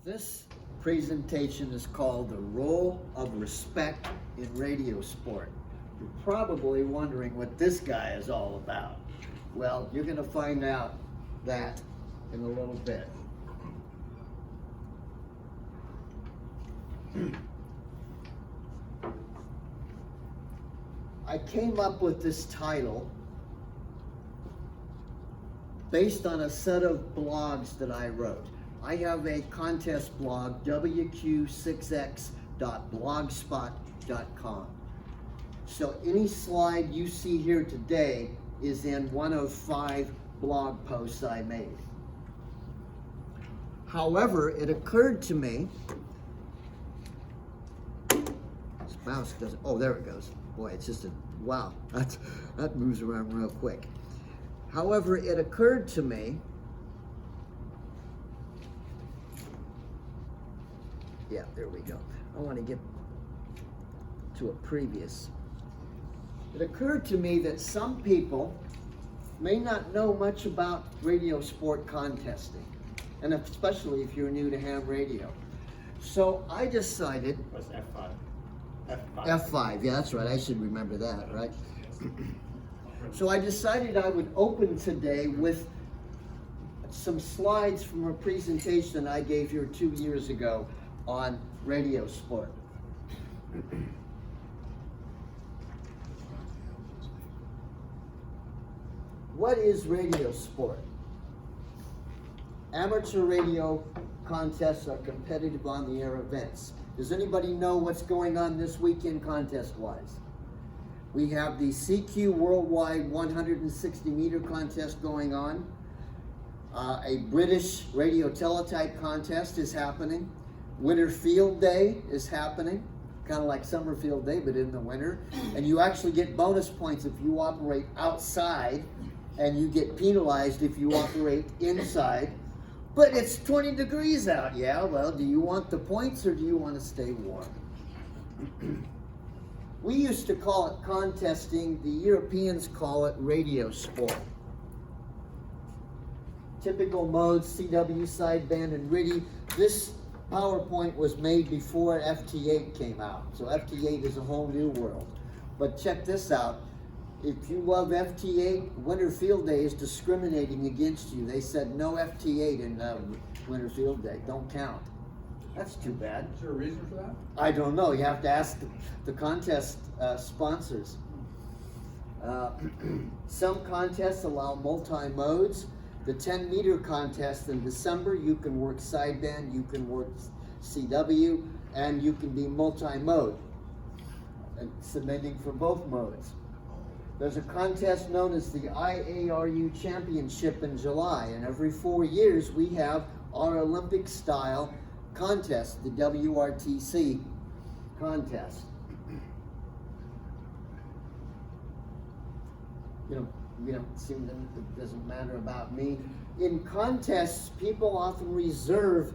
This presentation is called The Role of Respect in Radiosport. You're probably wondering what this guy is all about. Well, you're going to find out that in a little bit. I came up with this title based on a set of blogs that I wrote. I have a contest blog, WQ6X.blogspot.com. So any slide you see here today is in one of 5 blog posts I made. However, it occurred to me, this mouse doesn't, oh, there it goes. Boy, it's just a, wow, that moves around real quick. However, it occurred to me, yeah, there we go. I want to get to a previous. It occurred to me that some people may not know much about radio sport contesting, and especially if you're new to ham radio. So I decided. What's F5? F5, yeah, that's right. I should remember that, right? So I decided I would open today with some slides from a presentation I gave here 2 years ago on Radiosport. What is Radiosport? Amateur radio contests are competitive on-the-air events. Does anybody know what's going on this weekend contest-wise? We have the CQ Worldwide 160-meter contest going on. A British radio teletype contest is happening. Winter Field Day is happening, kind of like Summer Field Day, but in the winter. And you actually get bonus points if you operate outside, and you get penalized if you operate inside. But it's 20 degrees out. Yeah, well, do you want the points or do you want to stay warm? We used to call it contesting. The Europeans call it radio sport. Typical modes, CW, sideband, and RIDI. This PowerPoint was made before FT8 came out. So FT8 is a whole new world. But check this out. If you love FT8, Winter Field Day is discriminating against you. They said no FT8 in Winter Field Day. Don't count. That's too bad. Is there a reason for that? I don't know. You have to ask the contest sponsors. Some contests allow multi-modes. The 10-meter contest in December, you can work sideband, you can work CW, and you can be multi-mode, submitting for both modes. There's a contest known as the IARU Championship in July, and every 4 years we have our Olympic-style contest, the WRTC contest. You know, it doesn't matter about me. In contests, people often reserve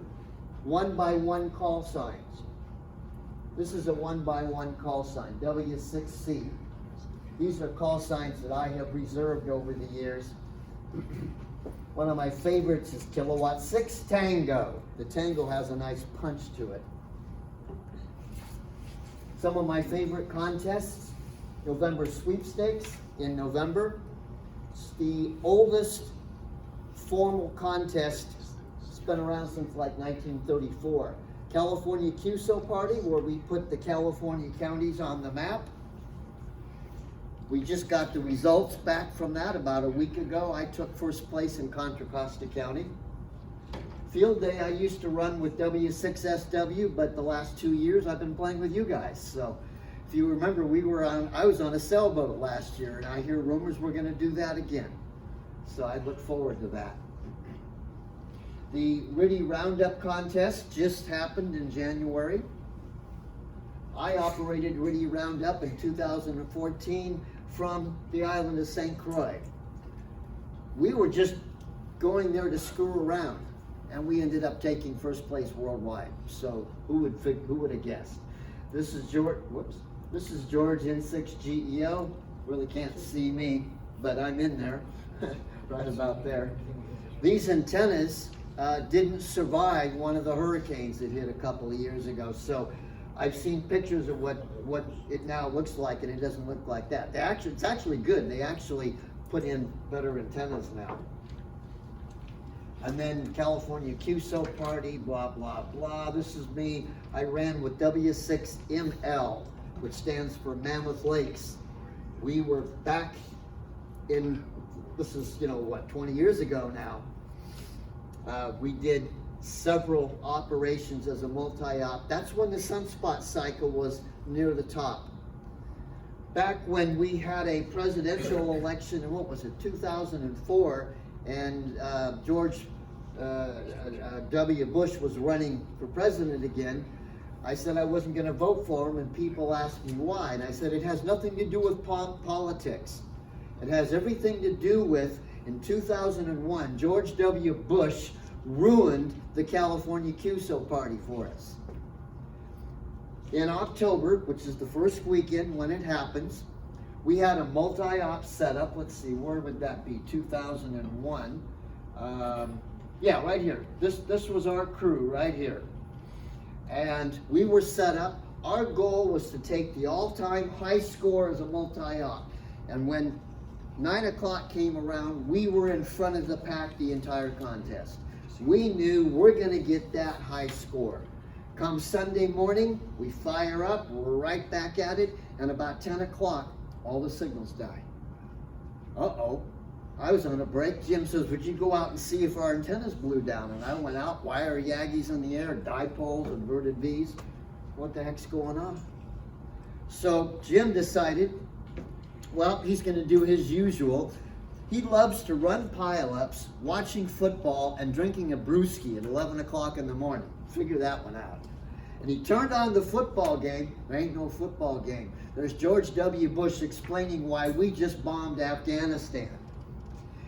1x1 call signs. This is a 1x1 call sign, W6C. These are call signs that I have reserved over the years. One of my favorites is Kilowatt 6 Tango. The Tango has a nice punch to it. Some of my favorite contests, November sweepstakes in November. It's the oldest formal contest. It's been around since like 1934. California QSO Party, where we put the California counties on the map. We just got the results back from that about a week ago. I took first place in Contra Costa County. Field Day I used to run with W6SW, but the last 2 years I've been playing with you guys. So if you remember, I was on a sailboat last year, and I hear rumors we're going to do that again. So I look forward to that. The RIDI Roundup contest just happened in January. I operated RIDI Roundup in 2014 from the island of St. Croix. We were just going there to screw around, and we ended up taking first place worldwide. So who would have guessed? This is George. This is George N6GEO. Really can't see me, but I'm in there, right about there. These antennas didn't survive one of the hurricanes that hit a couple of years ago. So I've seen pictures of what it now looks like, and it doesn't look like that. It's actually good. They actually put in better antennas now. And then California QSO party, blah, blah, blah. This is me. I ran with W6ML, which stands for Mammoth Lakes. We were back in, this is, 20 years ago now. We did several operations as a multi-op. That's when the sunspot cycle was near the top. Back when we had a presidential election in, 2004, and George W. Bush was running for president again, I said I wasn't going to vote for him, and people asked me why. And I said it has nothing to do with politics. It has everything to do with, in 2001, George W. Bush ruined the California QSO party for us. In October, which is the first weekend when it happens, we had a multi-op setup. Let's see, where would that be? 2001. Yeah, right here. This was our crew right here. And we were set up. Our goal was to take the all-time high score as a multi-op. And when 9 o'clock came around, we were in front of the pack the entire contest. We knew we're going to get that high score. Come Sunday morning, we fire up, we're right back at it, and about 10 o'clock, all the signals die. Uh-oh. I was on a break. Jim says, would you go out and see if our antennas blew down? And I went out, wire Yagis in the air, dipoles, inverted Vs. What the heck's going on? So Jim decided, well, he's going to do his usual. He loves to run pile-ups, watching football, and drinking a brewski at 11 o'clock in the morning. Figure that one out. And he turned on the football game. There ain't no football game. There's George W. Bush explaining why we just bombed Afghanistan.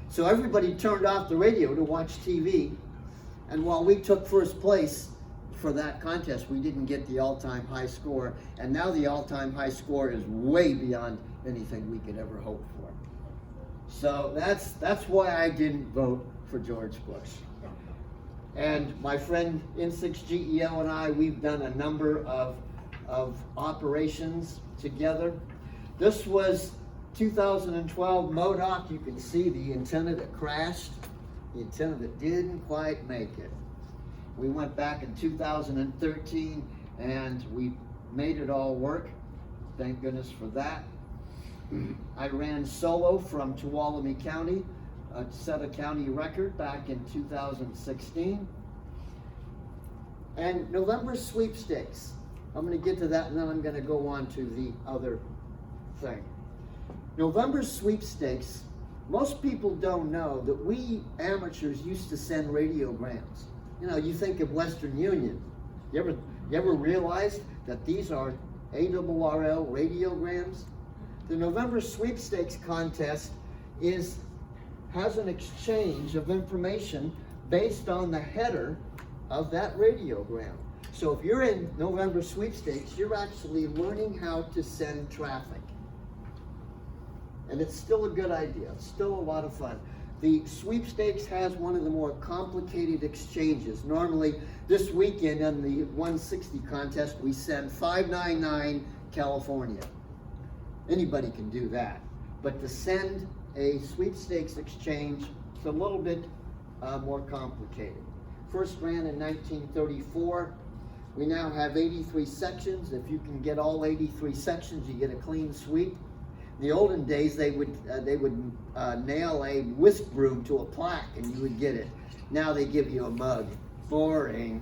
So everybody turned off the radio to watch TV. And while we took first place for that contest, we didn't get the all-time high score. And now the all-time high score is way beyond anything we could ever hope for. So that's why I didn't vote for George Bush. And my friend N6GEO and I, we've done a number of operations together. This was 2012 MODOC. You can see the antenna that crashed, the antenna that didn't quite make it. We went back in 2013 and we made it all work. Thank goodness for that. I ran solo from Tuolumne County, set a county record back in 2016. And November sweepstakes. I'm going to get to that and then I'm going to go on to the other thing. November sweepstakes, most people don't know that we amateurs used to send radiograms. You think of Western Union. You ever realized that these are ARRL radiograms? The November sweepstakes contest has an exchange of information based on the header of that radiogram. So if you're in November sweepstakes, you're actually learning how to send traffic. And it's still a good idea. It's still a lot of fun. The sweepstakes has one of the more complicated exchanges. Normally, this weekend on the 160 contest, we send 599 California. Anybody can do that. But to send a sweepstakes exchange, it's a little bit more complicated. First ran in 1934. We now have 83 sections. If you can get all 83 sections, you get a clean sweep. In the olden days, they would nail a whisk broom to a plaque and you would get it. Now they give you a mug. Boring.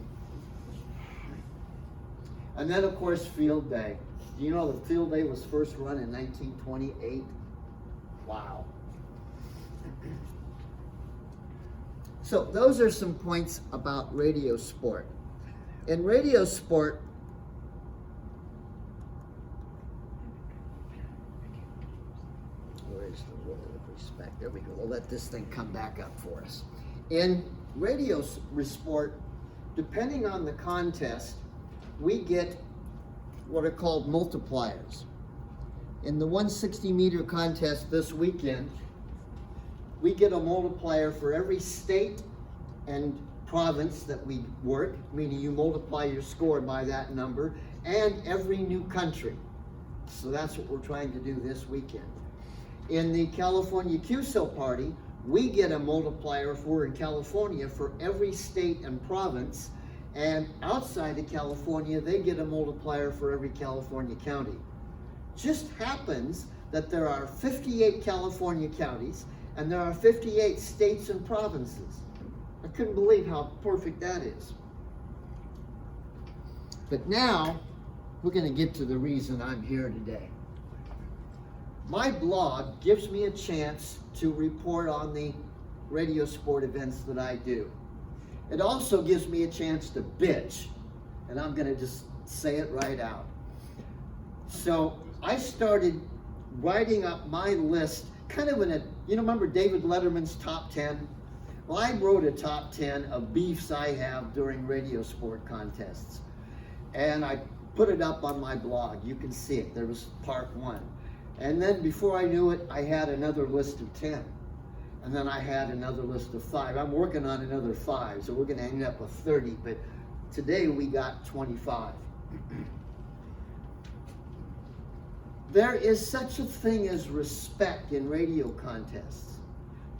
And then, of course, field day. Do you know the field day was first run in 1928? Wow. So those are some points about Radiosport. In Radiosport, where's the rule of respect? There we go. We'll let this thing come back up for us. In Radiosport, depending on the contest, we get what are called multipliers. In the 160 meter contest this weekend, we get a multiplier for every state and province that we work, meaning you multiply your score by that number, and every new country. So that's what we're trying to do this weekend. In the California QSO party, we get a multiplier if we're in California for every state and province, and outside of California, they get a multiplier for every California county. Just happens that there are 58 California counties, and there are 58 states and provinces. I couldn't believe how perfect that is. But now, we're going to get to the reason I'm here today. My blog gives me a chance to report on the Radiosport events that I do. It also gives me a chance to bitch, and I'm going to just say it right out. So I started writing up my list, kind of in a, remember David Letterman's top 10? Well, I wrote a top 10 of beefs I have during Radiosport contests. And I put it up on my blog. You can see it. There was part 1. And then before I knew it, I had another list of 10. And then I had another list of 5. I'm working on another 5, so we're going to end up with 30. But today we got 25. There is such a thing as respect in radio contests,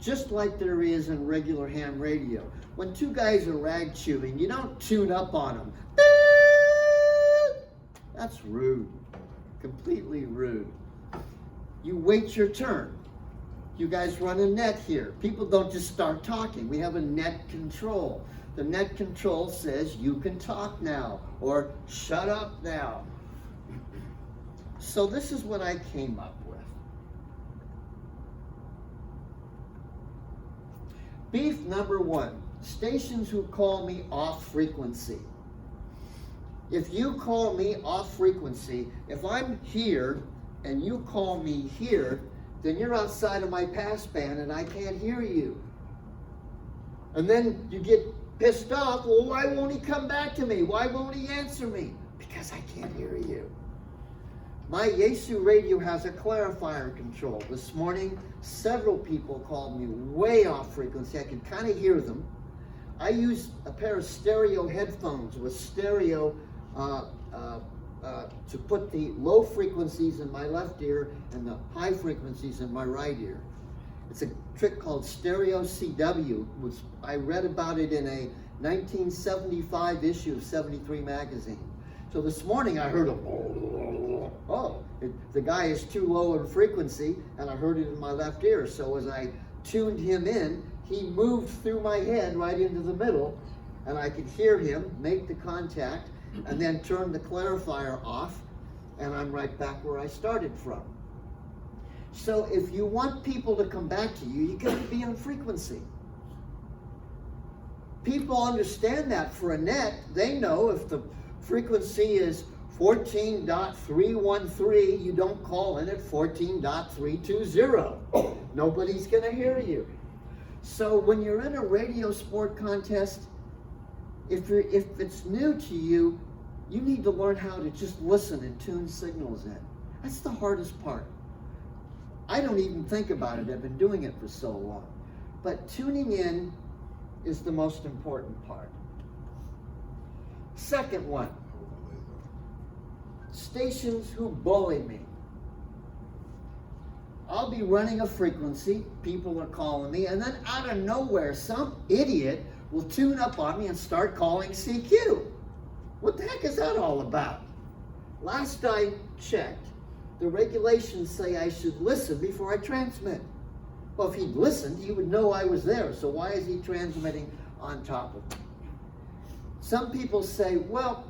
just like there is in regular ham radio. When two guys are rag chewing, you don't tune up on them. That's rude, completely rude. You wait your turn. You guys run a net here. People don't just start talking. We have a net control. The net control says you can talk now or shut up now. So this is what I came up with. Beef number 1, stations who call me off frequency. If you call me off frequency, if I'm here and you call me here, then you're outside of my passband and I can't hear you. And then you get pissed off, well, why won't he come back to me? Why won't he answer me? Because I can't hear you. My Yaesu radio has a clarifier control. This morning, several people called me way off frequency. I could kind of hear them. I use a pair of stereo headphones with stereo to put the low frequencies in my left ear and the high frequencies in my right ear. It's a trick called stereo CW, which I read about it in a 1975 issue of 73 magazine. So this morning I heard the guy is too low in frequency, and I heard it in my left ear. So as I tuned him in, he moved through my head right into the middle, and I could hear him make the contact and then turn the clarifier off, and I'm right back where I started from. So if you want people to come back to you, you got to be on frequency. People understand that for a net. They know if the frequency is 14.313, you don't call in at 14.320. Nobody's going to hear you. So when you're in a radio sport contest, if it's new to you, you need to learn how to just listen and tune signals in. That's the hardest part. I don't even think about it. I've been doing it for so long. But tuning in is the most important part. Second one, stations who bully me. I'll be running a frequency, people are calling me, and then out of nowhere, some idiot will tune up on me and start calling CQ. What the heck is that all about? Last I checked, the regulations say I should listen before I transmit. Well, if he'd listened, he would know I was there, so why is he transmitting on top of me? Some people say, well,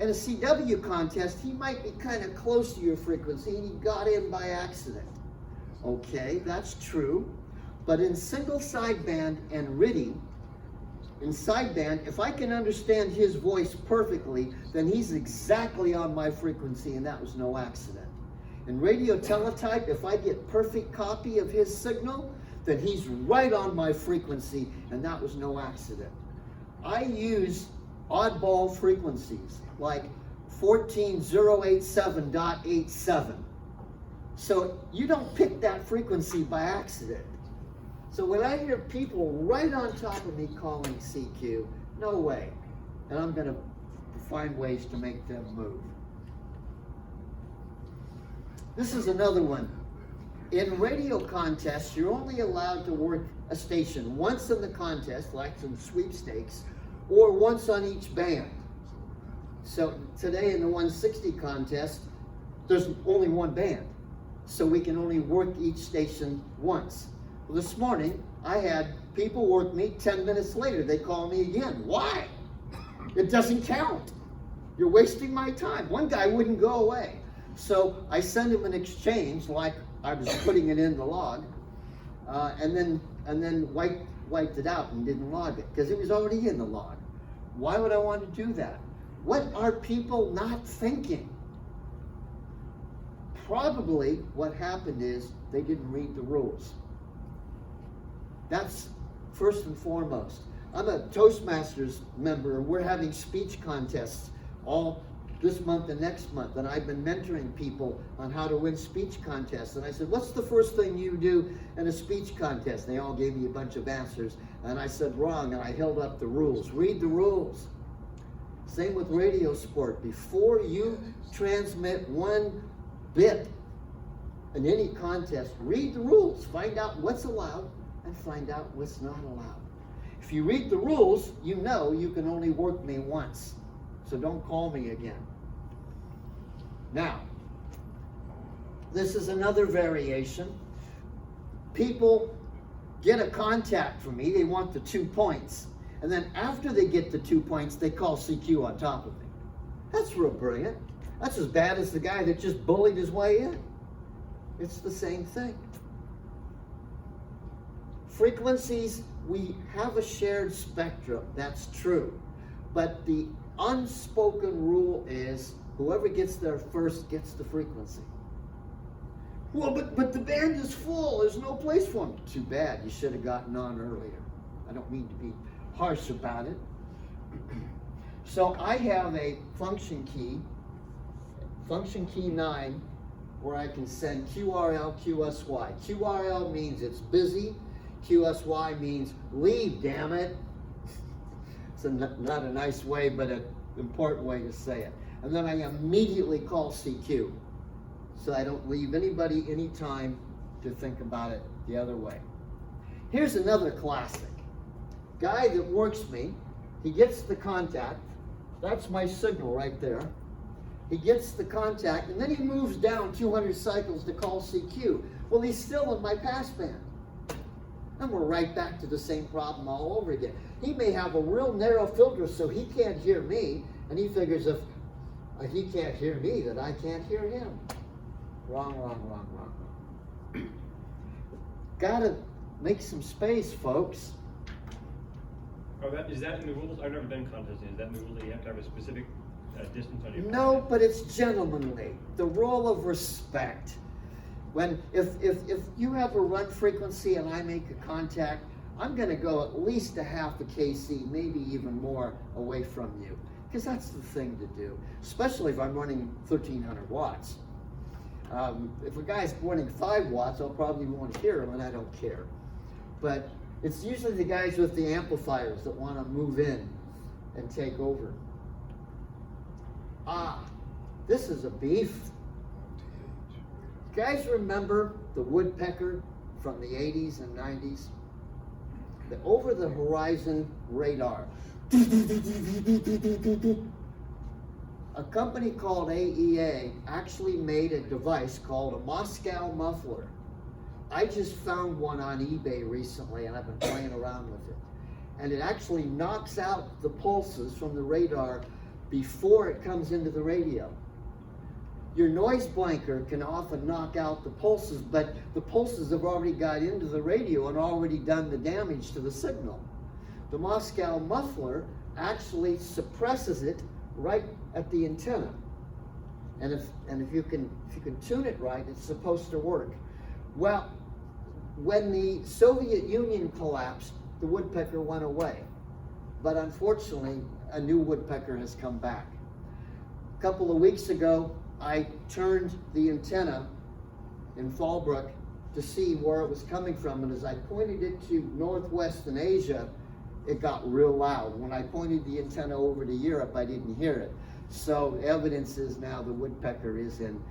in a CW contest, he might be kind of close to your frequency and he got in by accident. Okay, that's true. But in single sideband and RTTY, in sideband, if I can understand his voice perfectly, then he's exactly on my frequency and that was no accident. In radio teletype, if I get perfect copy of his signal, then he's right on my frequency and that was no accident. I use oddball frequencies like 14087.87. So you don't pick that frequency by accident. So when I hear people right on top of me calling CQ, no way. And I'm going to find ways to make them move. This is another one. In radio contests, you're only allowed to work a station once in the contest, like some sweepstakes, or once on each band. So today in the 160 contest, there's only one band. So we can only work each station once. Well, this morning, I had people work me 10 minutes later. They call me again. Why? It doesn't count. You're wasting my time. One guy wouldn't go away. So I sent him an exchange like I was putting it in the log, and then wiped it out and didn't log it because it was already in the log. Why would I want to do that? What are people not thinking? Probably what happened is they didn't read the rules. That's first and foremost. I'm a Toastmasters member, and we're having speech contests all this month and next month, and I've been mentoring people on how to win speech contests. And I said, what's the first thing you do in a speech contest? They all gave me a bunch of answers, and I said wrong, and I held up the rules. Read the rules. Same with Radiosport. Before you transmit one bit in any contest, read the rules. Find out what's allowed and find out what's not allowed. If you read the rules, you know you can only work me once. So don't call me again. Now, this is another variation. People get a contact from me. They want the 2 points. And then after they get the 2 points, they call CQ on top of me. That's real brilliant. That's as bad as the guy that just bullied his way in. It's the same thing. Frequencies, we have a shared spectrum. That's true. But the unspoken rule is whoever gets there first gets the frequency. Well, but the band is full. There's no place for them. Too bad. You should have gotten on earlier. I don't mean to be harsh about it. So I have a function key 9, where I can send QRL, QSY. QRL means it's busy. QSY means leave, damn it. It's not a nice way, but an important way to say it. And then I immediately call CQ, so I don't leave anybody any time to think about it the other way. Here's another classic. Guy that works me, he gets the contact. That's my signal right there. He gets the contact, and then he moves down 200 cycles to call CQ. Well, he's still in my passband. And we're right back to the same problem all over again. He may have a real narrow filter, so he can't hear me, and he figures if he can't hear me, that I can't hear him. Wrong. Gotta make some space, folks. Oh, is that in the rules? I've never done contesting. Is that in the rules that you have to have a specific distance on your No, but it's gentlemanly. The rule of respect. If you have a run frequency and I make a contact, I'm going to go at least a half a kc, maybe even more, away from you, because that's the thing to do. Especially if I'm running 1,300 watts. If a guy's running 5 watts, I'll probably won't hear him, and I don't care. But it's usually the guys with the amplifiers that want to move in and take over. This is a beef. You guys remember the woodpecker from the 80s and 90s? The over-the-horizon radar. A company called AEA actually made a device called a Moscow muffler. I just found one on eBay recently, and I've been playing around with it. And it actually knocks out the pulses from the radar before it comes into the radio. Your noise blanker can often knock out the pulses, but the pulses have already got into the radio and already done the damage to the signal. The Moscow muffler actually suppresses it right at the antenna. And if you can tune it right, it's supposed to work. Well, when the Soviet Union collapsed, the woodpecker went away. But unfortunately, a new woodpecker has come back. A couple of weeks ago, I turned the antenna in Fallbrook to see where it was coming from, and as I pointed it to northwestern Asia, it got real loud. When I pointed the antenna over to Europe, I didn't hear it. So evidence is now the woodpecker is in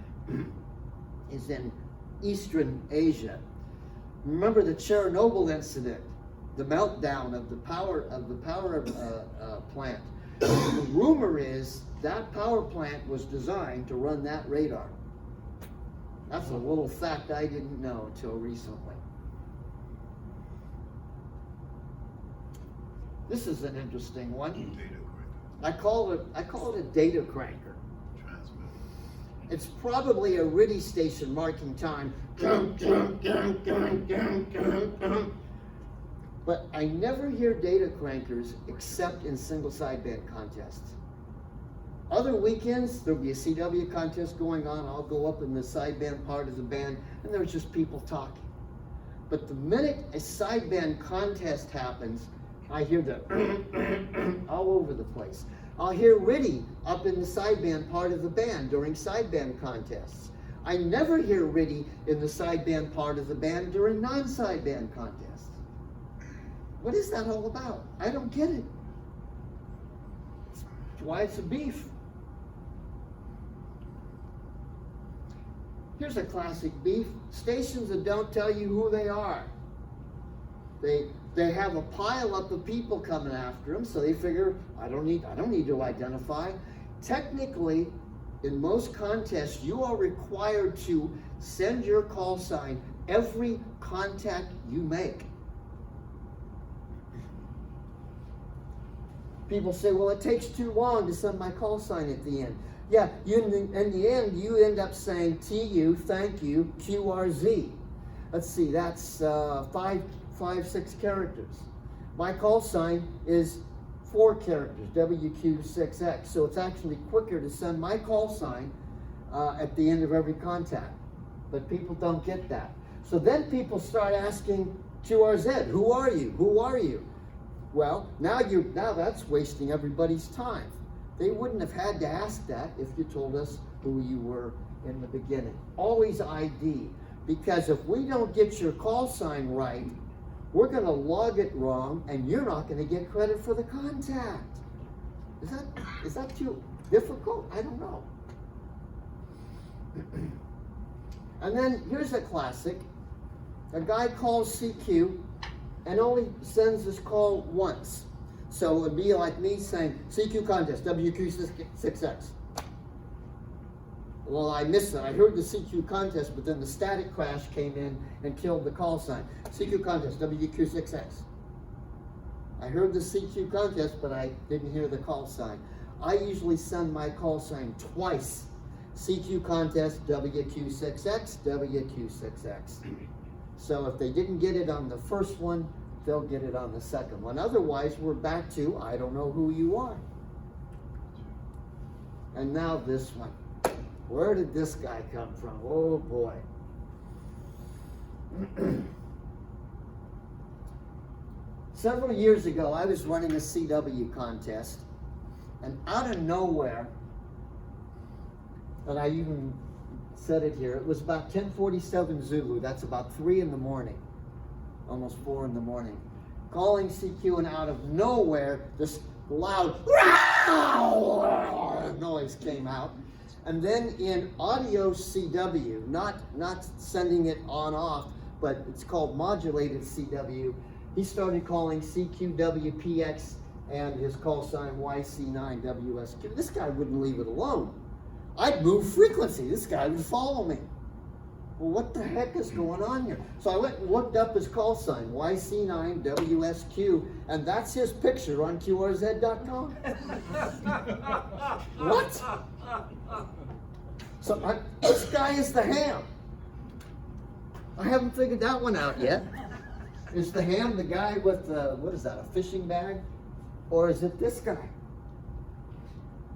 Eastern Asia. Remember the Chernobyl incident, the meltdown of the power plant. The rumor is that power plant was designed to run that radar. That's a little fact I didn't know until recently. This is an interesting one. I call it a data cranker. It's probably a RIDI station marking time. But I never hear data crankers except in single sideband contests. Other weekends, there'll be a CW contest going on. I'll go up in the sideband part of the band, and there's just people talking. But the minute a sideband contest happens, I hear the all over the place. I'll hear RIDI up in the sideband part of the band during sideband contests. I never hear RIDI in the sideband part of the band during non-sideband contests. What is that all about? I don't get it. That's why it's a beef. Here's a classic beef. Stations that don't tell you who they are. They have a pile up of people coming after them, so they figure, I don't need to identify. Technically, in most contests, you are required to send your call sign every contact you make. People say, well, it takes too long to send my call sign at the end. Yeah, in the end, you end up saying TU, thank you, QRZ. Let's see, that's 6 characters. My call sign is 4 characters, WQ6X. So it's actually quicker to send my call sign at the end of every contact. But people don't get that. So then people start asking QRZ, who are you? Who are you? Well, now that's wasting everybody's time. They wouldn't have had to ask that if you told us who you were in the beginning. Always ID, because if we don't get your call sign right, we're going to log it wrong, and you're not going to get credit for the contact. Is that too difficult? I don't know. And then here's a classic. A guy calls CQ and only sends his call once. So it would be like me saying, CQ contest, WQ6X. Well, I missed it. I heard the CQ contest, but then the static crash came in and killed the call sign. CQ contest, WQ6X. I heard the CQ contest, but I didn't hear the call sign. I usually send my call sign twice. CQ contest, WQ6X, WQ6X. So if they didn't get it on the first one, they'll get it on the second one. Otherwise, we're back to, I don't know who you are. And now this one. Where did this guy come from? Oh boy. Several years ago, I was running a CW contest, and out of nowhere, and I even said it here, it was about 10:47 Zulu, that's about 3 in the morning, almost 4 in the morning, calling CQ, and out of nowhere, this loud noise came out. And then in audio CW, not sending it on off, but it's called modulated CW, he started calling CQWPX and his call sign YC9WSQ. This guy wouldn't leave it alone. I'd move frequency. This guy would follow me. Well, what the heck is going on here? So I went and looked up his call sign, YC9WSQ, and that's his picture on QRZ.com. What? So this guy is the ham. I haven't figured that one out yet. Is the ham the guy with the, what is that, a fishing bag? Or is it this guy?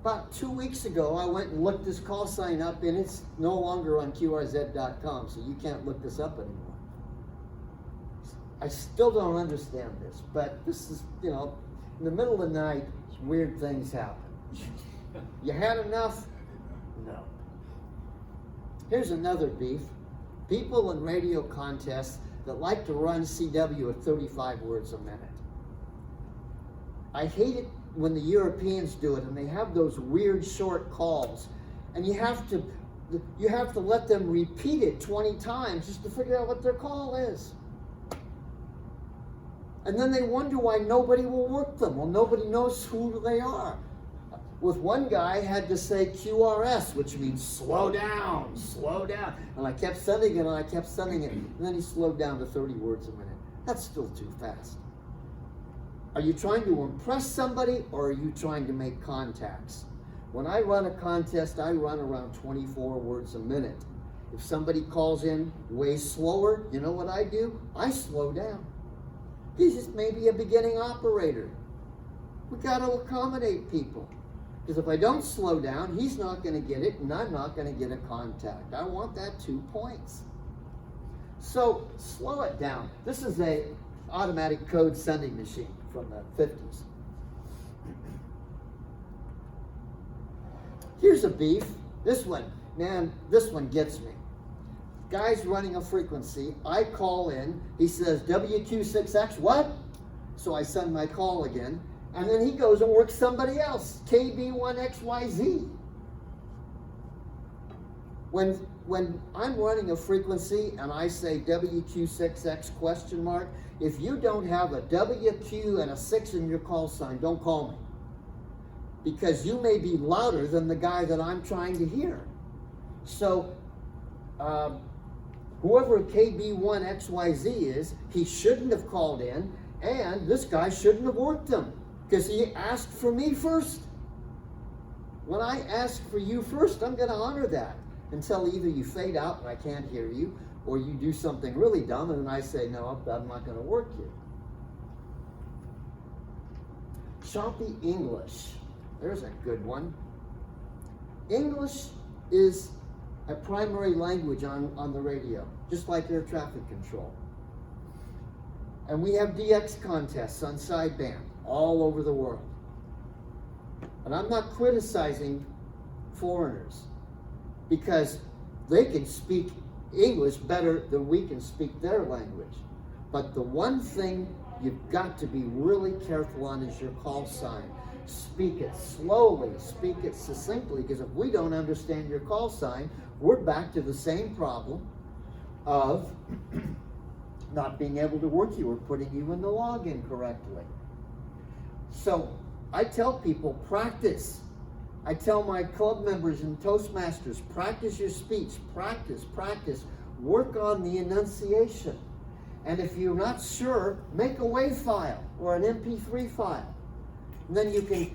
About 2 weeks ago, I went and looked this call sign up, and it's no longer on QRZ.com, so you can't look this up anymore. I still don't understand this, but this is, in the middle of the night, weird things happen. You had enough? No. Here's another beef. People in radio contests that like to run CW at 35 words a minute. I hate it when the Europeans do it and they have those weird short calls, and you have to let them repeat it 20 times just to figure out what their call is. And then they wonder why nobody will work them. Well, nobody knows who they are. With one guy, I had to say QRS, which means slow down, slow down. And I kept sending it and I kept sending it. And then he slowed down to 30 words a minute. That's still too fast. Are you trying to impress somebody or are you trying to make contacts? When I run a contest, I run around 24 words a minute. If somebody calls in way slower, you know what I do? I slow down. He's just maybe a beginning operator. We got to accommodate people. Because if I don't slow down, he's not going to get it and I'm not going to get a contact. I want that 2 points. So slow it down. This is a automatic code sending machine from the 50s. Here's a beef. This one, man, this one gets me. Guy's running a frequency. I call in. He says, WQ6X, what? So I send my call again. And then he goes and works somebody else, KB1XYZ. When I'm running a frequency and I say WQ6X question mark, if you don't have a WQ and a 6 in your call sign, don't call me. Because you may be louder than the guy that I'm trying to hear. So, whoever KB1XYZ is, he shouldn't have called in, and this guy shouldn't have worked him, because he asked for me first. When I ask for you first, I'm going to honor that until either you fade out and I can't hear you, or you do something really dumb and then I say, no, I'm not going to work you. Choppy English. There's a good one. English is a primary language on the radio, just like air traffic control. And we have DX contests on sideband all over the world. And I'm not criticizing foreigners because they can speak English better than we can speak their language. But the one thing you've got to be really careful on is your call sign. Speak it slowly, speak it succinctly, because if we don't understand your call sign, we're back to the same problem of not being able to work you or putting you in the log incorrectly. So I tell people, practice. I tell my club members and Toastmasters, practice your speech, practice, work on the enunciation. And if you're not sure, make a WAV file or an MP3 file. And then you can,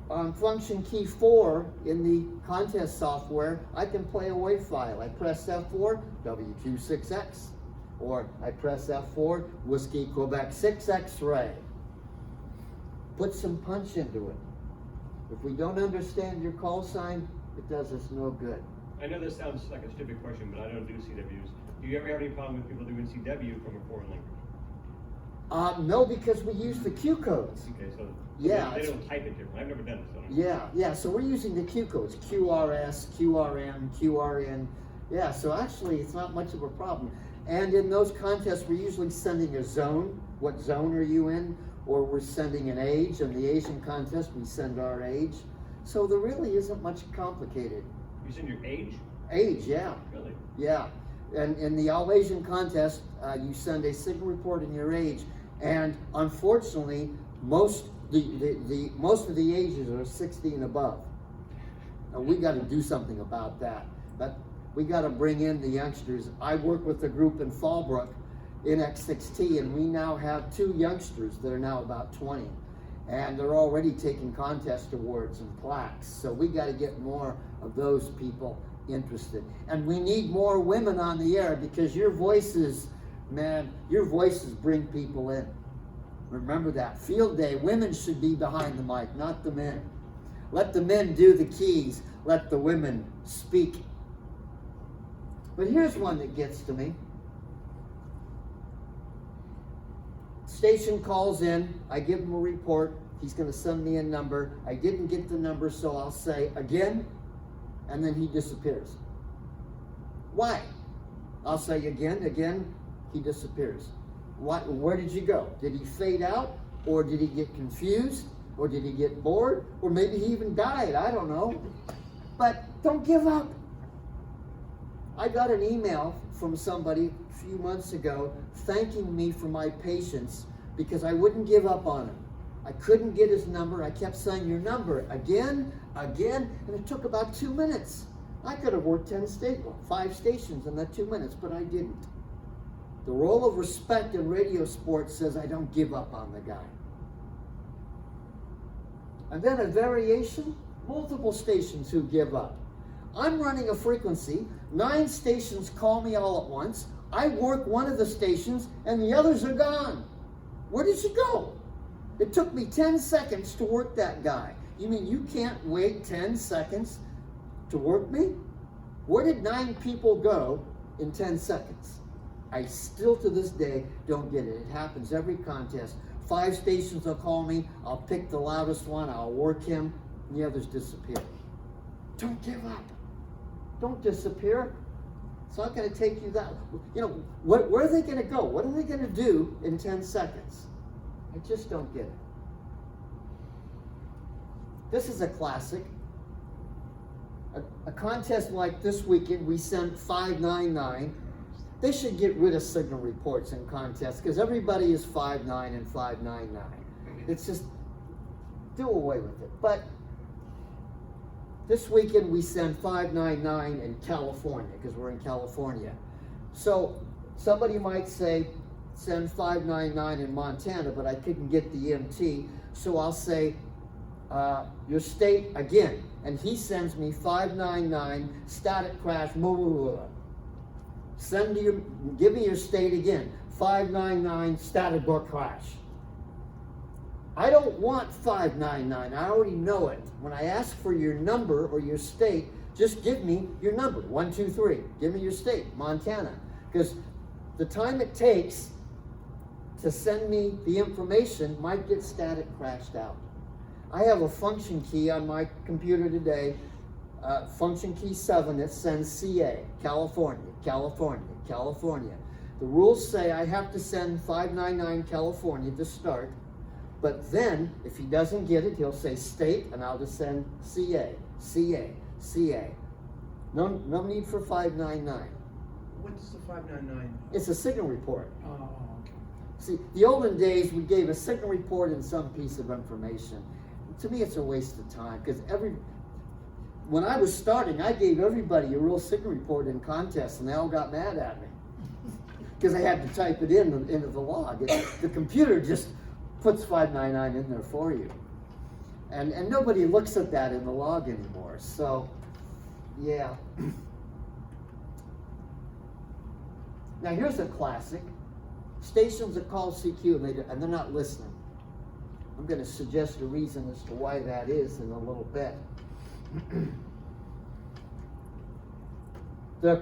on function key 4 in the contest software, I can play a WAV file. I press F4, WQ6X. Or I press F4, Whiskey Quebec 6 X-ray. Put some punch into it. If we don't understand your call sign, it does us no good. I know this sounds like a stupid question, but I don't do CWs. Do you ever have any problem with people doing CW from a foreign language? No, because we use the Q codes. Okay, so yeah, they don't type it differently. I've never done this. Yeah, so we're using the Q codes, QRS, QRM, QRN. Yeah, so actually it's not much of a problem. And in those contests, we're usually sending a zone. What zone are you in? Or we're sending an age. In the Asian contest, we send our age. So there really isn't much complicated. You send your age? Age, yeah. Really? Yeah. And in the All Asian contest, you send a signal report in your age. And unfortunately, most of the ages are 60 and above. And we got to do something about that. But we got to bring in the youngsters. I work with a group in Fallbrook in X6T, and we now have 2 youngsters that are now about 20. And they're already taking contest awards and plaques. So we got to get more of those people interested. And we need more women on the air, because your voices, man, your voices bring people in. Remember that. Field day, women should be behind the mic, not the men. Let the men do the keys. Let the women speak. But here's one that gets to me. Station calls in, I give him a report, he's going to send me a number. I didn't get the number, so I'll say again, and then he disappears. Why? I'll say again, he disappears. Where did you go? Did he fade out? Or did he get confused? Or did he get bored? Or maybe he even died, I don't know. But don't give up. I got an email from somebody a few months ago thanking me for my patience because I wouldn't give up on him. I couldn't get his number. I kept saying your number again, and it took about 2 minutes. I could have worked 5 stations in that 2 minutes, but I didn't. The role of respect in Radiosport says I don't give up on the guy. And then a variation, multiple stations who give up. I'm running a frequency, 9 stations call me all at once. I work one of the stations and the others are gone. Where did you go? It took me 10 seconds to work that guy. You mean you can't wait 10 seconds to work me? Where did 9 people go in 10 seconds? I still to this day don't get it. It happens every contest. 5 stations will call me, I'll pick the loudest one, I'll work him, and the others disappear. Don't give up. Don't disappear. It's not going to take you that, where are they going to go? What are they going to do in 10 seconds? I just don't get it. This is a classic. A contest like this weekend, we sent 599. They should get rid of signal reports in contests because everybody is 59 and 599. It's just, do away with it. But this weekend we sent 599 in California because we're in California. So somebody might say, send 599 in Montana, but I couldn't get the EMT. So I'll say, your state again. And he sends me 599, static crash, give me your state again, 599, static crash. I don't want 599, I already know it. When I ask for your number or your state, just give me your number, 123, give me your state, Montana. Because the time it takes to send me the information might get static crashed out. I have a function key on my computer today, function key 7 that sends CA, California, California, California. The rules say I have to send 599 California to start, but then if he doesn't get it, he'll say state, and I'll just send CA, CA, CA. No need for 599. What's the 599? It's a signal report. Oh, okay. See, the olden days, we gave a signal report and some piece of information. To me, it's a waste of time because when I was starting, I gave everybody a real signal report in contests, and they all got mad at me because I had to type it into the log. The computer just puts 599 in there for you, and nobody looks at that in the log anymore. So, yeah. Now here's a classic: stations that call CQ and they're not listening. I'm going to suggest a reason as to why that is in a little bit. They're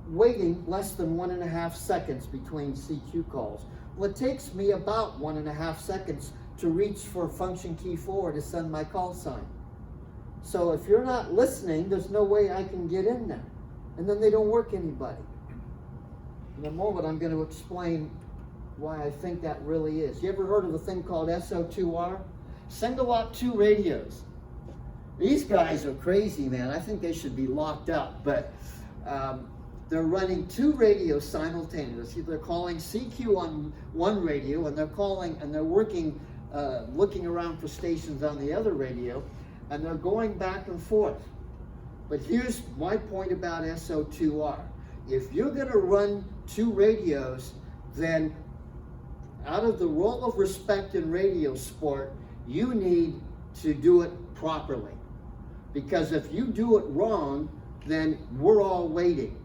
waiting less than 1.5 seconds between CQ calls. Well, it takes me about 1.5 seconds to reach for function key 4 to send my call sign. So if you're not listening, there's no way I can get in there. And then they don't work anybody. In a moment, I'm going to explain why I think that really is. You ever heard of a thing called SO2R? Single op 2 radios. These guys are crazy, man. I think they should be locked up, but they're running 2 radios simultaneously. They're calling CQ on one radio, and they're working, looking around for stations on the other radio, and they're going back and forth. But here's my point about SO2R. If you're gonna run 2 radios, then out of the role of respect in Radiosport, you need to do it properly. Because if you do it wrong, then we're all waiting.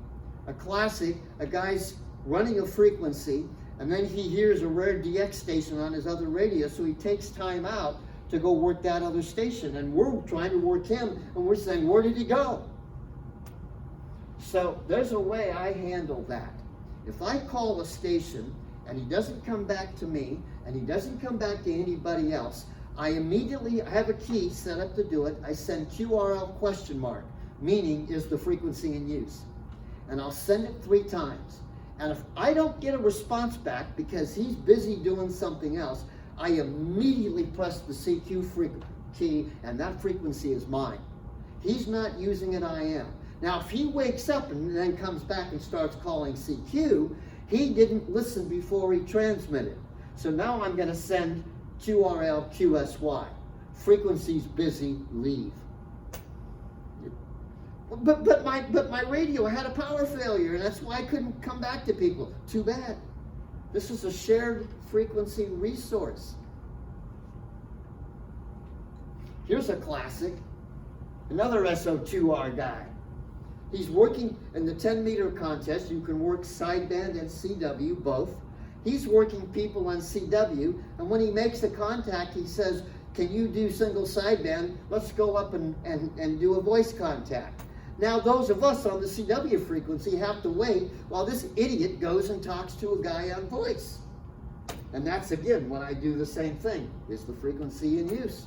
A classic, a guy's running a frequency, and then he hears a rare DX station on his other radio, so he takes time out to go work that other station, and we're trying to work him, and we're saying, where did he go? So there's a way I handle that. If I call a station, and he doesn't come back to me, and he doesn't come back to anybody else, I have a key set up to do it. I send QRL question mark, meaning is the frequency in use. and I'll send it 3 times. And if I don't get a response back because he's busy doing something else, I immediately press the CQ key, and that frequency is mine. He's not using it, I am. Now, if he wakes up and then comes back and starts calling CQ, he didn't listen before he transmitted. So now I'm going to send QRL QSY. Frequency's busy, leave. But my radio had a power failure, and that's why I couldn't come back to people. Too bad. This is a shared frequency resource. Here's a classic. Another SO2R guy. He's working in the 10-meter contest. You can work sideband and CW, both. He's working people on CW, and when he makes a contact, he says, can you do single sideband? Let's go up and do a voice contact. Now, those of us on the CW frequency have to wait while this idiot goes and talks to a guy on voice. And that's, again, when I do the same thing. Is the frequency in use?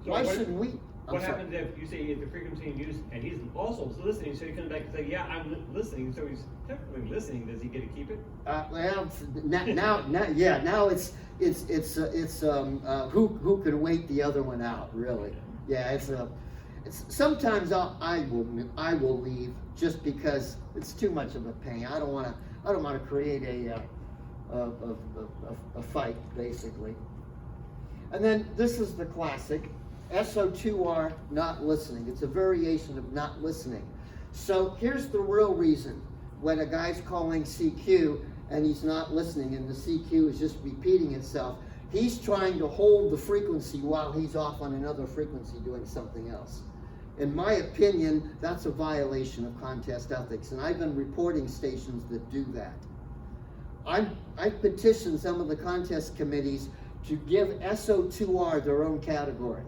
So Why shouldn't we? What happens if you say the frequency in use and he's also listening, so he comes back and says, yeah, I'm listening, so he's technically listening, does he get to keep it? Well, now it's who can wait the other one out, really. Yeah, it's sometimes I will leave just because it's too much of a pain. I don't want to create a fight, basically. And then this is the classic. SO2R, not listening. It's a variation of not listening. So here's the real reason when a guy's calling CQ and he's not listening and the CQ is just repeating itself. He's trying to hold the frequency while he's off on another frequency doing something else. In my opinion, that's a violation of contest ethics, and I've been reporting stations that do that. I've petitioned some of the contest committees to give SO2R their own category.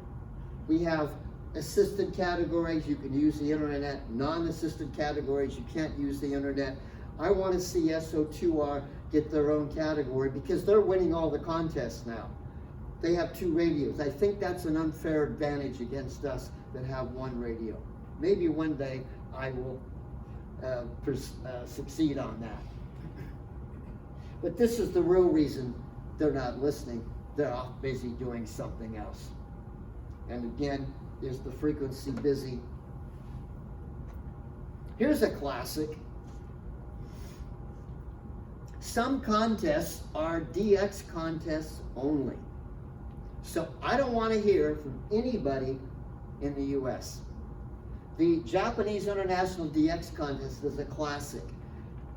We have assisted categories, you can use the internet. Non-assisted categories, you can't use the internet. I want to see SO2R get their own category because they're winning all the contests now. They have 2 radios. I think that's an unfair advantage against us that have 1 radio. Maybe one day I will succeed on that. But this is the real reason they're not listening. They're off busy doing something else. And again, is the frequency busy? Here's a classic. Some contests are DX contests only. So I don't want to hear from anybody in the US. The Japanese International DX Contest is a classic.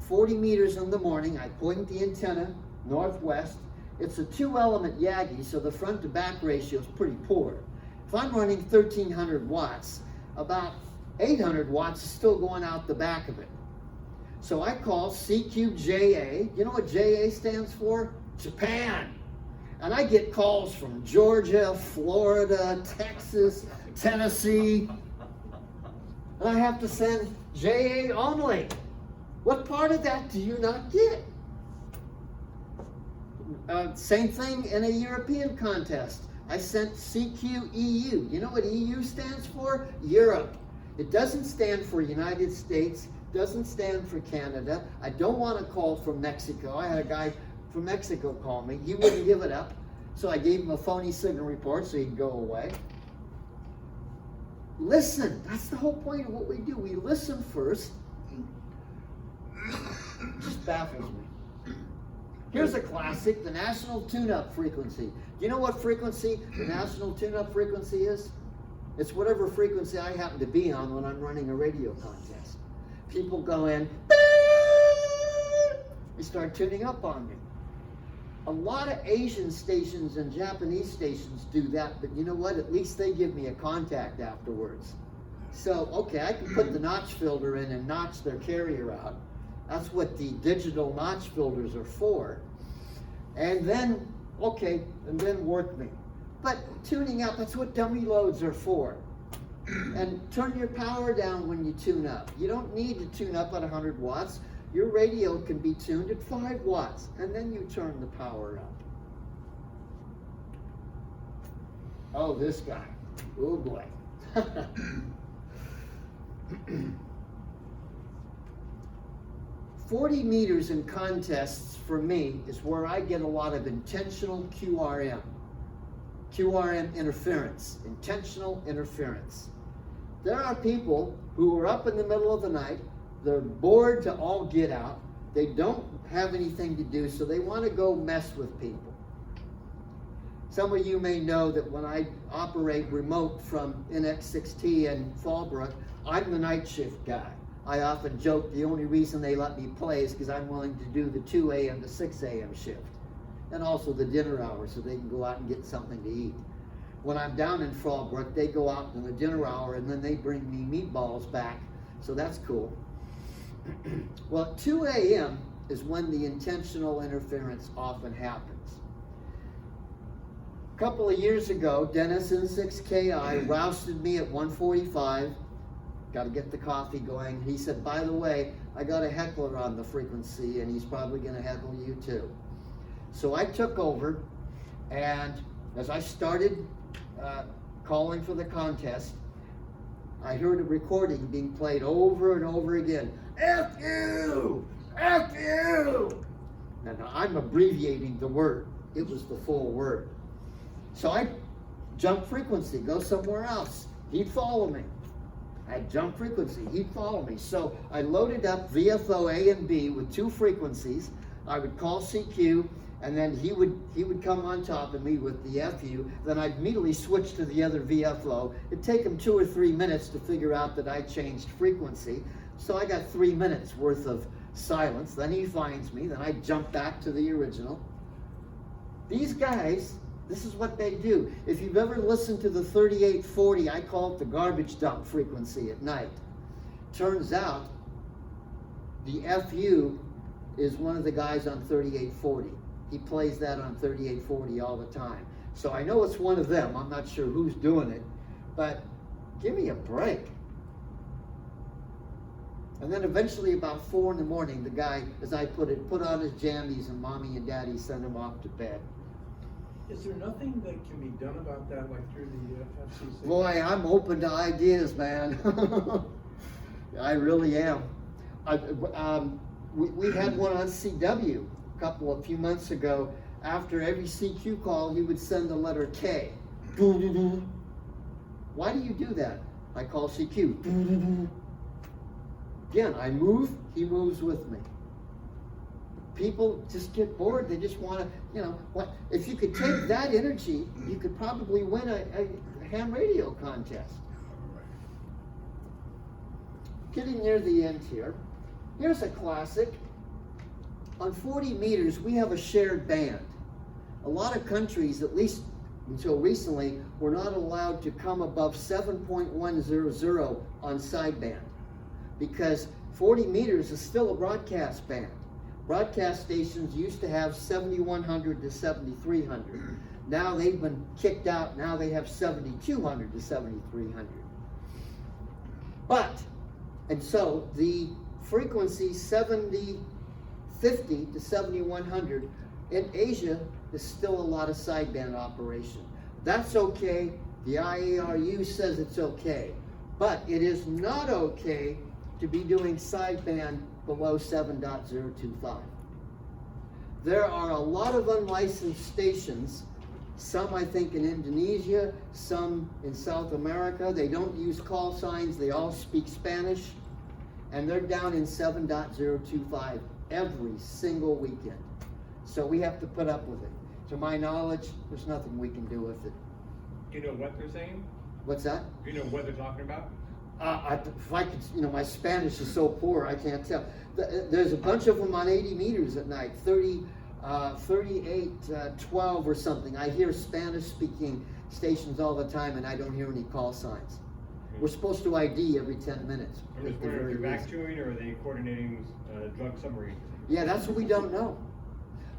40 meters in the morning, I point the antenna northwest. It's a 2-element Yagi, so the front to back ratio is pretty poor. If I'm running 1300 watts, about 800 watts is still going out the back of it. So I call CQJA. You know what JA stands for? Japan. And I get calls from Georgia, Florida, Texas, Tennessee. And I have to send JA only. What part of that do you not get? Same thing in a European contest. I sent CQEU. You know what EU stands for? Europe. It doesn't stand for United States, doesn't stand for Canada. I don't want a call from Mexico. I had a guy from Mexico call me. He wouldn't give it up. So I gave him a phony signal report so he'd go away. Listen. That's the whole point of what we do. We listen first. It just baffles me. Here's a classic, the national tune-up frequency. Do you know what frequency the national tune-up frequency is? It's whatever frequency I happen to be on when I'm running a radio contest. People go in, they start tuning up on me. A lot of Asian stations and Japanese stations do that, but you know what? At least they give me a contact afterwards. So, okay, I can put the notch filter in and notch their carrier out. That's what the digital notch filters are for. And then, okay, and then work me. But tuning up, that's what dummy loads are for. And turn your power down when you tune up. You don't need to tune up at 100 watts. Your radio can be tuned at 5 watts, and then you turn the power up. Oh, this guy. Oh boy. .40 meters in contests for me is where I get a lot of intentional QRM. QRM interference, intentional interference. There are people who are up in the middle of the night, they're bored to all get out, they don't have anything to do, so they want to go mess with people. Some of you may know that when I operate remote from NX6T and Fallbrook, I'm the night shift guy. I often joke the only reason they let me play is because I'm willing to do the 2 a.m. to 6 a.m. shift. And also the dinner hour so they can go out and get something to eat. When I'm down in Fallbrook, they go out in the dinner hour and then they bring me meatballs back. So that's cool. Well, 2 a.m. is when the intentional interference often happens. A couple of years ago, Dennis N6KI rousted me at 1:45. Got to get the coffee going. He said, by the way, I got a heckler on the frequency and he's probably going to heckle you too. So I took over, and as I started calling for the contest, I heard a recording being played over and over again. F you! F you! Now I'm abbreviating the word. It was the full word. So I jumped frequency, go somewhere else. He'd follow me. I'd jump frequency, he'd follow me. So I loaded up VFO A and B with 2 frequencies. I would call CQ, and then he would come on top of me with the FU. Then I'd immediately switch to the other VFO. It'd take him 2 or 3 minutes to figure out that I changed frequency. So I got 3 minutes worth of silence. Then he finds me, then I jump back to the original. These guys, this is what they do. If you've ever listened to the 3840, I call it the garbage dump frequency at night. Turns out the FU is one of the guys on 3840. He plays that on 3840 all the time. So I know it's one of them. I'm not sure who's doing it, but give me a break. And then eventually about 4 in the morning, the guy, as I put it, put on his jammies and mommy and daddy sent him off to bed. Is there nothing that can be done about that, like through the FCC? Boy, I'm open to ideas, man. I really am. We had one on CW a few months ago. After every CQ call, he would send the letter K. Why do you do that? I call CQ. Again, I move, he moves with me. People just get bored. They just want to, what? If you could take that energy, you could probably win a ham radio contest. Getting near the end here. Here's a classic. On 40 meters, we have a shared band. A lot of countries, at least until recently, were not allowed to come above 7.100 on sideband because 40 meters is still a broadcast band. Broadcast stations used to have 7,100 to 7,300. Now they've been kicked out. Now they have 7,200 to 7,300. And so the frequency 50 to 7,100 in Asia is still a lot of sideband operation. That's okay. The IARU says it's okay. But it is not okay to be doing sideband below 7.025. There are a lot of unlicensed stations, some I think in Indonesia, some in South America. They don't use call signs, they all speak Spanish, and they're down in 7.025 every single weekend. So we have to put up with it. To my knowledge, there's nothing we can do with it. Do you know what they're saying? What's that? Do you know what they're talking about? If I could, my Spanish is so poor, I can't tell. There's a bunch of them on 80 meters at night, 38, 12 or something. I hear Spanish-speaking stations all the time, and I don't hear any call signs. We're supposed to ID every 10 minutes. I'm just wondering if they're back chewing or are they coordinating drug submarines? Yeah, that's what we don't know.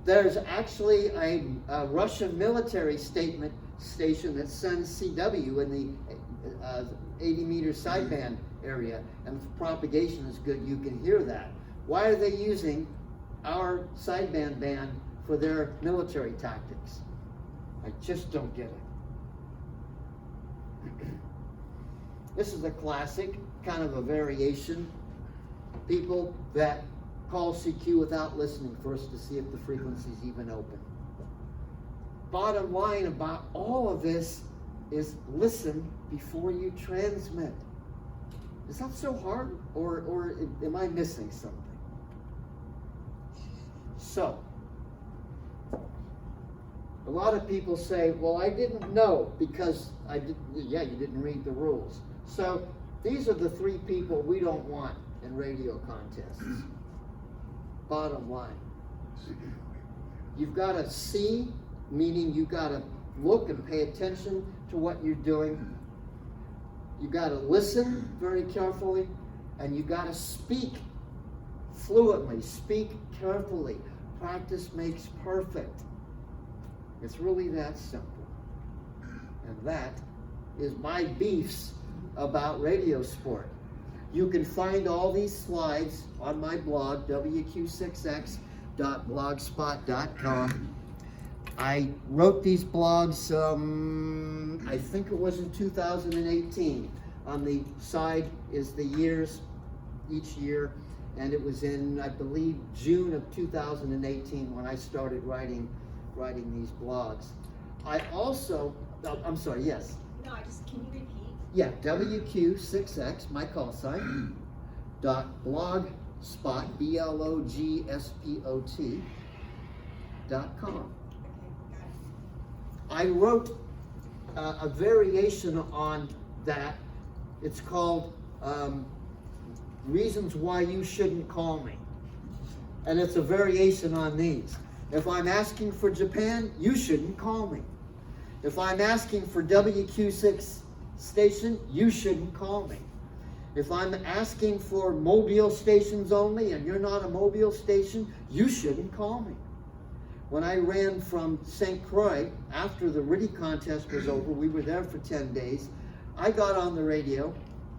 There's actually a Russian military station that sends CW in the 80-meter sideband area, and if the propagation is good, you can hear that. Why are they using our sideband band for their military tactics? I just don't get it. This is a classic, kind of a variation. People that call CQ without listening first to see if the frequency's even open. Bottom line about all of this is listen before you transmit. Is that so hard, or am I missing something? So, a lot of people say, well, I didn't know because you didn't read the rules. So, these are the three people we don't want in radio contests. Bottom line. You've got to see, meaning you've got to look and pay attention to what you're doing. You got to listen very carefully, and you got to speak fluently, speak carefully. Practice makes perfect. It's really that simple. And that is my beefs about Radiosport. You can find all these slides on my blog, WQ6X.blogspot.com. I wrote these blogs, I think it was in 2018. On the side is the years, each year, and it was in, I believe, June of 2018 when I started writing these blogs. I also, I'm sorry, yes? No, can you repeat? Yeah, WQ6X, my call sign, .blogspot, BLOGSPOT.com. I wrote a variation on that. It's called Reasons Why You Shouldn't Call Me. And it's a variation on these. If I'm asking for Japan, you shouldn't call me. If I'm asking for WQ6 station, you shouldn't call me. If I'm asking for mobile stations only and you're not a mobile station, you shouldn't call me. When I ran from St. Croix, after the RIDI contest was over, we were there for 10 days, I got on the radio,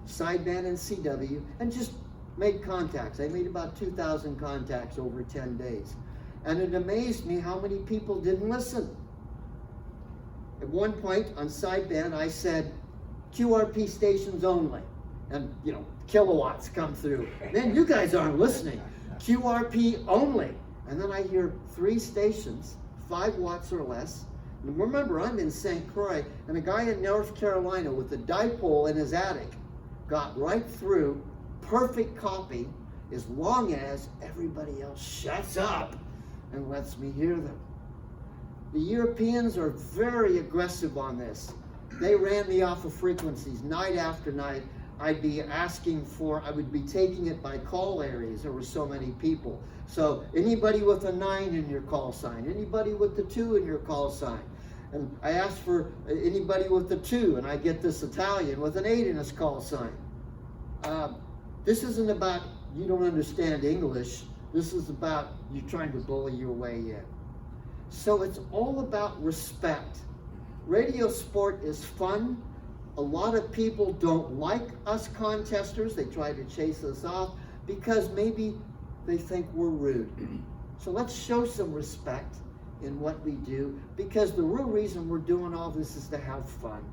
sideband and CW, and just made contacts. I made about 2,000 contacts over 10 days. And it amazed me how many people didn't listen. At one point on sideband, I said, QRP stations only. And, kilowatts come through. Then you guys aren't listening. QRP only. And then I hear 3 stations, 5 watts or less. And remember, I'm in St. Croix, and a guy in North Carolina with a dipole in his attic got right through, perfect copy, as long as everybody else shuts up and lets me hear them. The Europeans are very aggressive on this. They ran me off of frequencies night after night. I would be taking it by call areas. There were so many people. So anybody with a 9 in your call sign, anybody with the 2 in your call sign. And I asked for anybody with the 2, and I get this Italian with an 8 in his call sign. This isn't about you don't understand English. This is about you trying to bully your way in. So it's all about respect. Radiosport is fun. A lot of people don't like us contesters. They try to chase us off because maybe they think we're rude. So let's show some respect in what we do, because the real reason we're doing all this is to have fun.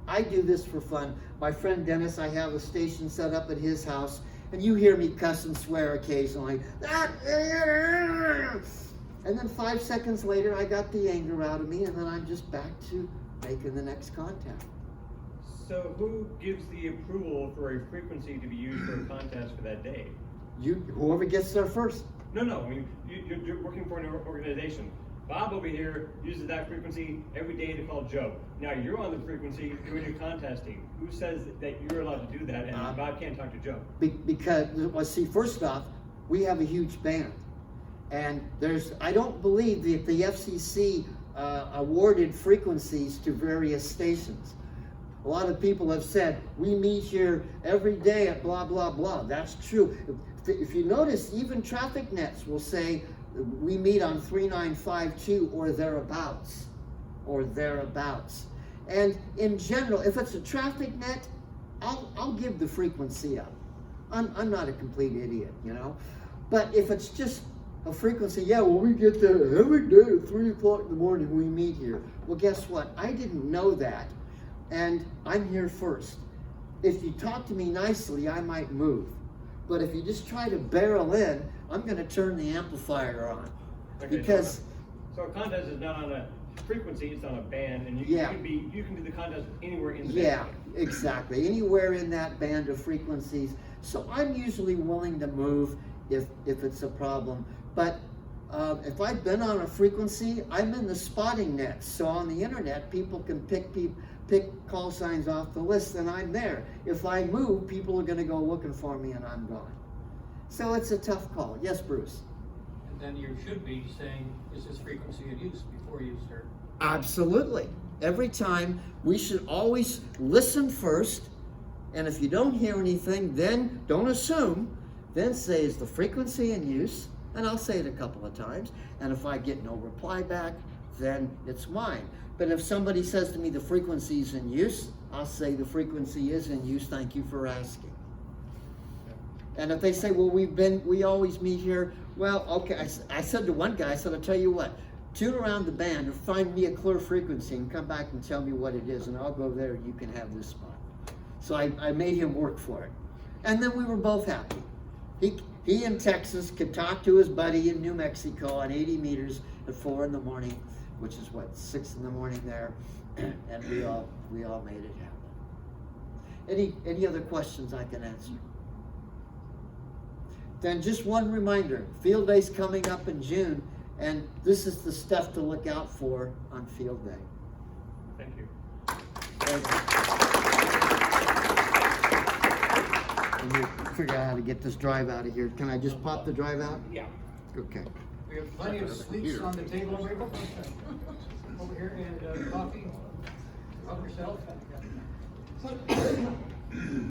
I do this for fun. My friend Dennis, I have a station set up at his house, and you hear me cuss and swear occasionally. And then 5 seconds later, I got the anger out of me, and then I'm just back to making the next contact. So who gives the approval for a frequency to be used for a contest for that day? Whoever gets there first. No, I mean, you're working for an organization. Bob over here uses that frequency every day to call Joe. Now you're on the frequency doing your contesting. Who says that you're allowed to do that and Bob can't talk to Joe? Because, well, see, first off, we have a huge band. And I don't believe that the FCC awarded frequencies to various stations. A lot of people have said, we meet here every day at blah, blah, blah. That's true. If you notice, even traffic nets will say, we meet on 3952 or thereabouts. And in general, if it's a traffic net, I'll give the frequency up. I'm not a complete idiot, But if it's just a frequency, we get there every day at 3 o'clock in the morning, we meet here. Well, guess what? I didn't know that. And I'm here first. if you talk to me nicely, I might move. But if you just try to barrel in, I'm gonna turn the amplifier on. Okay, Because, so a contest is not on a frequency, it's on a band, and you Yeah. you can do the contest anywhere in the yeah, band. exactly, anywhere in that band of frequencies. So I'm usually willing to move if it's a problem. But if I've been on a frequency, I'm in the spotting net. So on the internet, people can pick call signs off the list, and I'm there. If I move, people are gonna go looking for me and I'm gone. So it's a tough call. Yes, Bruce? And then you should be saying, is this frequency in use before you start? Absolutely. Every time, we should always listen first, and if you don't hear anything, then don't assume, then say, is the frequency in use? And I'll say it a couple of times, and if I get no reply back, then it's mine. But if somebody says to me the frequency is in use, I'll say the frequency is in use, thank you for asking. And if they say, well, we always meet here, well, okay, I said to one guy, I said, I'll tell you what, tune around the band and find me a clear frequency and come back and tell me what it is, and I'll go there and you can have this spot. So I made him work for it. And then we were both happy. He in Texas could talk to his buddy in New Mexico on 80 meters at 4 in the morning, which is what, 6 in the morning there, and we all made it happen. Any other questions I can answer? Then just one reminder, Field Day's coming up in June, and this is the stuff to look out for on Field Day. Thank you. And you figure out how to get this drive out of here. Can I just pop the drive out? Yeah. Okay. We have plenty of sweets on the table over here, and coffee. Help yourself.